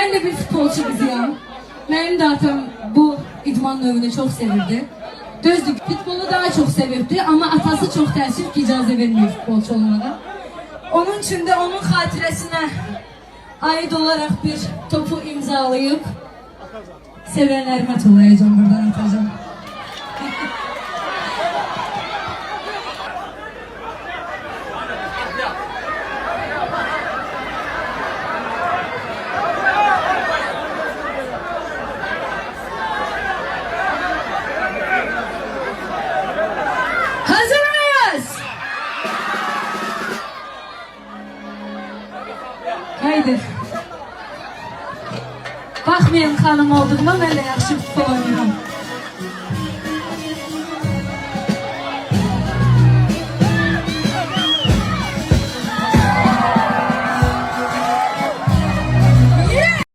Ben de bir futbolçu kızıyam. Benim de atam bu idman növünü çok sevirdi. Düzdür, futbolu daha çok sevirdi ama atası çok təəssüf ki, icazə vermiyor futbolçu olmağa. Onun için de onun xatirəsinə ait olarak bir topu imzalayıp sevenlerime tollayacağım, buradan atacağım. Hazır mıyız? Haydi. Bakmayın xanım olduğuma, ben de yaxşı futbol oynayıram.